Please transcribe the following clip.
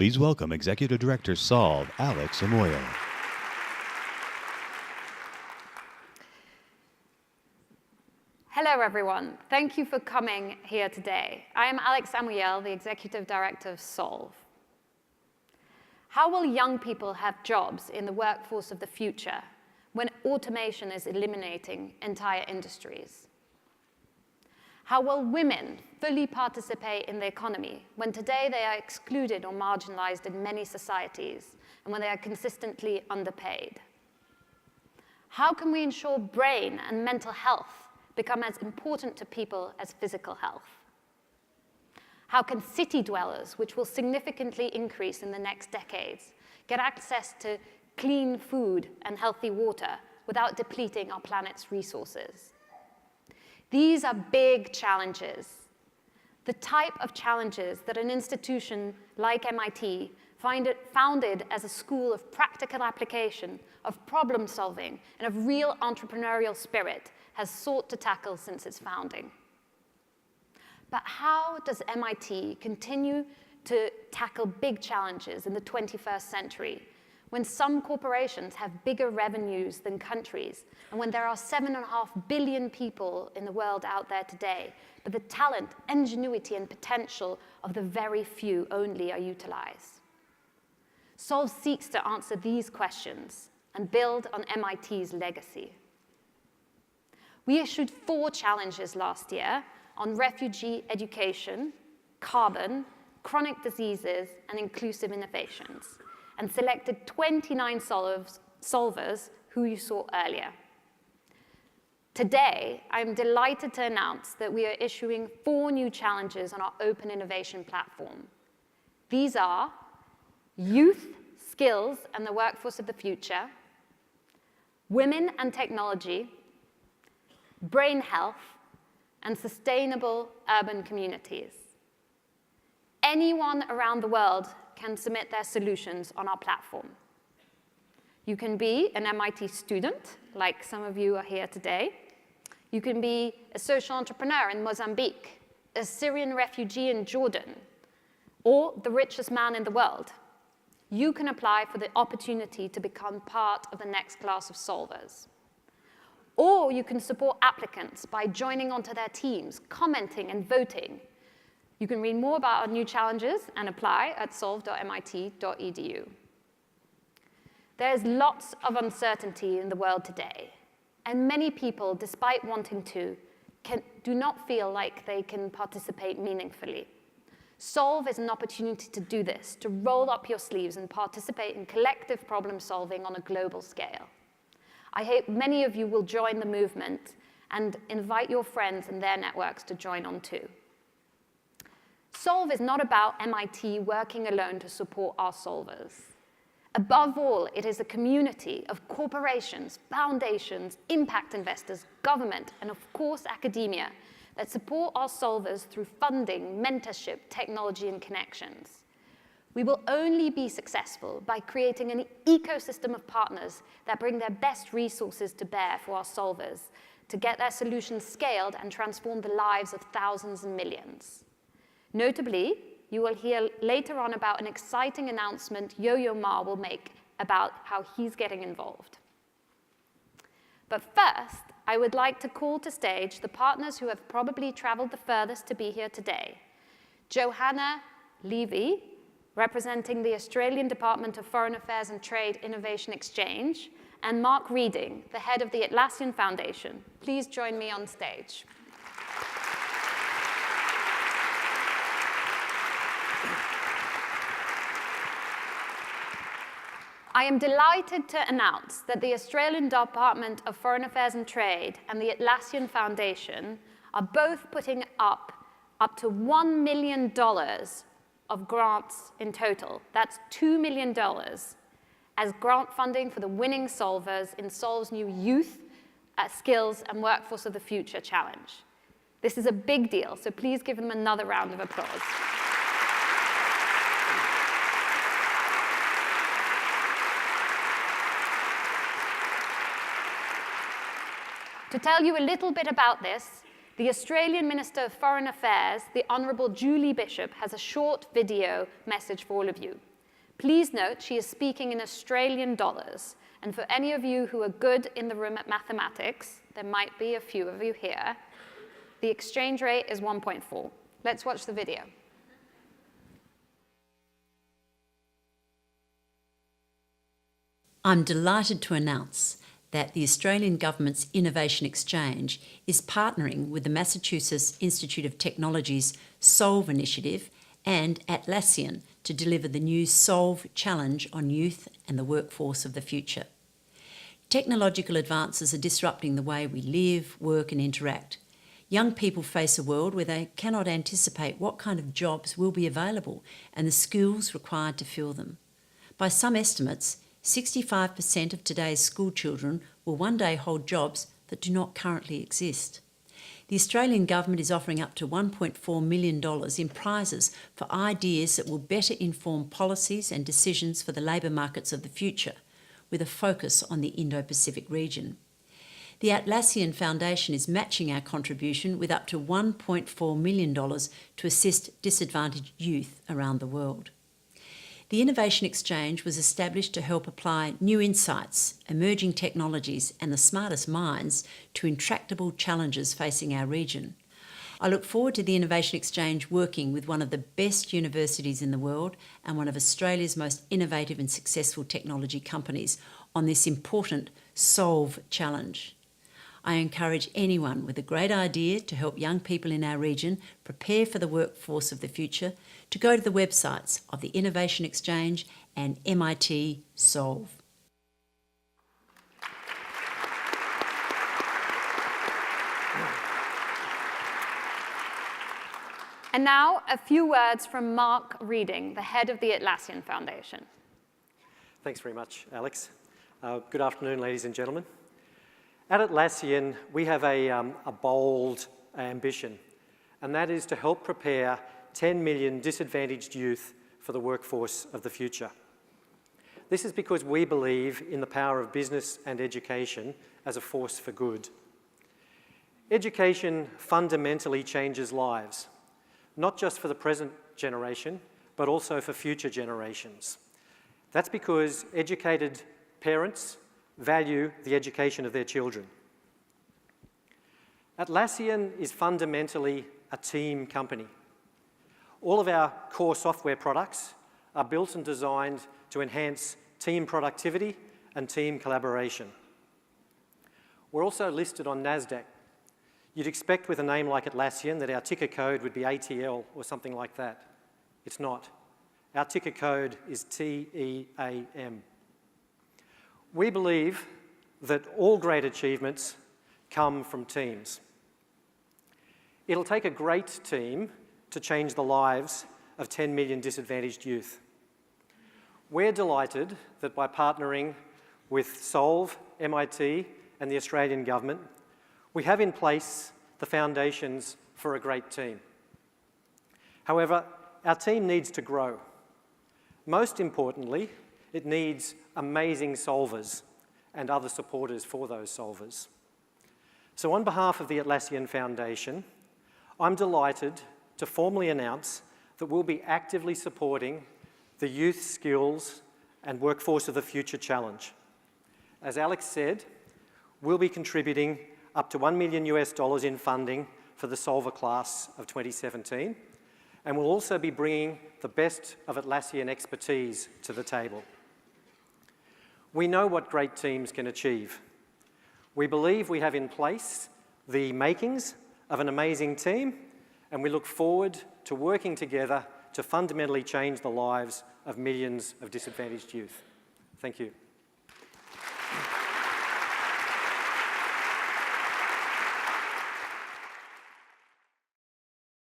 Please welcome Executive Director Solve, Alex Amouyel. Hello, everyone. Thank you for coming here today. I am Alex Amouyel, the Executive Director of Solve. How will young people have jobs in the workforce of the future when automation is eliminating entire industries? How will women fully participate in the economy when today they are excluded or marginalized in many societies and when they are consistently underpaid? How can we ensure brain and mental health become as important to people as physical health? How can city dwellers, which will significantly increase in the next decades, get access to clean food and healthy water without depleting our planet's resources? These are big challenges, the type of challenges that an institution like MIT, founded as a school of practical application, of problem solving, and of real entrepreneurial spirit, has sought to tackle since its founding. But how does MIT continue to tackle big challenges in the 21st century when some corporations have bigger revenues than countries, and when there are 7.5 billion people in the world out there today, but the talent, ingenuity, and potential of the very few only are utilized? Solve seeks to answer these questions and build on MIT's legacy. We issued 4 challenges last year on refugee education, carbon, chronic diseases, and inclusive innovations, and selected 29 solvers who you saw earlier. Today, I'm delighted to announce that we are issuing 4 new challenges on our open innovation platform. These are youth, skills, and the workforce of the future, women and technology, brain health, and sustainable urban communities. Anyone around the world can submit their solutions on our platform. You can be an MIT student, like some of you are here today. You can be a social entrepreneur in Mozambique, a Syrian refugee in Jordan, or the richest man in the world. You can apply for the opportunity to become part of the next class of solvers. Or you can support applicants by joining onto their teams, commenting, and voting. You can read more about our new challenges and apply at solve.mit.edu. There's lots of uncertainty in the world today, and many people, despite wanting to, do not feel like they can participate meaningfully. Solve is an opportunity to do this, to roll up your sleeves and participate in collective problem solving on a global scale. I hope many of you will join the movement and invite your friends and their networks to join on too. Solve is not about MIT working alone to support our solvers. Above all, it is a community of corporations, foundations, impact investors, government, and of course academia that support our solvers through funding, mentorship, technology, and connections. We will only be successful by creating an ecosystem of partners that bring their best resources to bear for our solvers to get their solutions scaled and transform the lives of thousands and millions. Notably, you will hear later on about an exciting announcement Yo-Yo Ma will make about how he's getting involved. But first, I would like to call to stage the partners who have probably traveled the furthest to be here today. Johanna Levy, representing the Australian Department of Foreign Affairs and Trade Innovation Exchange, and Mark Reading, the head of the Atlassian Foundation. Please join me on stage. I am delighted to announce that the Australian Department of Foreign Affairs and Trade and the Atlassian Foundation are both putting up to $1 million of grants in total. That's $2 million as grant funding for the winning solvers in Solve's new Youth, Skills, and Workforce of the Future challenge. This is a big deal, so please give them another round of applause. To tell you a little bit about this, the Australian Minister of Foreign Affairs, the Honourable Julie Bishop, has a short video message for all of you. Please note she is speaking in Australian dollars, and for any of you who are good in the room at mathematics, there might be a few of you here, the exchange rate is 1.4. Let's watch the video. I'm delighted to announce that the Australian Government's Innovation Exchange is partnering with the Massachusetts Institute of Technology's Solve initiative and Atlassian to deliver the new Solve Challenge on youth and the workforce of the future. Technological advances are disrupting the way we live, work and interact. Young people face a world where they cannot anticipate what kind of jobs will be available and the skills required to fill them. By some estimates, 65% of today's school children will one day hold jobs that do not currently exist. The Australian Government is offering up to $1.4 million in prizes for ideas that will better inform policies and decisions for the labour markets of the future, with a focus on the Indo-Pacific region. The Atlassian Foundation is matching our contribution with up to $1.4 million to assist disadvantaged youth around the world. The Innovation Exchange was established to help apply new insights, emerging technologies and the smartest minds to intractable challenges facing our region. I look forward to the Innovation Exchange working with one of the best universities in the world and one of Australia's most innovative and successful technology companies on this important Solve challenge. I encourage anyone with a great idea to help young people in our region prepare for the workforce of the future to go to the websites of the Innovation Exchange and MIT Solve. And now, a few words from Mark Reading, the head of the Atlassian Foundation. Thanks very much, Alex. Good afternoon, ladies and gentlemen. At Atlassian, we have a bold ambition, and that is to help prepare 10 million disadvantaged youth for the workforce of the future. This is because we believe in the power of business and education as a force for good. Education fundamentally changes lives, not just for the present generation, but also for future generations. That's because educated parents value the education of their children. Atlassian is fundamentally a team company. All of our core software products are built and designed to enhance team productivity and team collaboration. We're also listed on NASDAQ. You'd expect with a name like Atlassian that our ticker code would be ATL or something like that. It's not. Our ticker code is TEAM. We believe that all great achievements come from teams. It'll take a great team to change the lives of 10 million disadvantaged youth. We're delighted that by partnering with Solve, MIT, and the Australian Government, we have in place the foundations for a great team. However, our team needs to grow. Most importantly, it needs amazing solvers and other supporters for those solvers. So on behalf of the Atlassian Foundation, I'm delighted to formally announce that we'll be actively supporting the Youth Skills and Workforce of the Future Challenge. As Alex said, we'll be contributing up to $1 million in funding for the Solver class of 2017, and we'll also be bringing the best of Atlassian expertise to the table. We know what great teams can achieve. We believe we have in place the makings of an amazing team, and we look forward to working together to fundamentally change the lives of millions of disadvantaged youth. Thank you.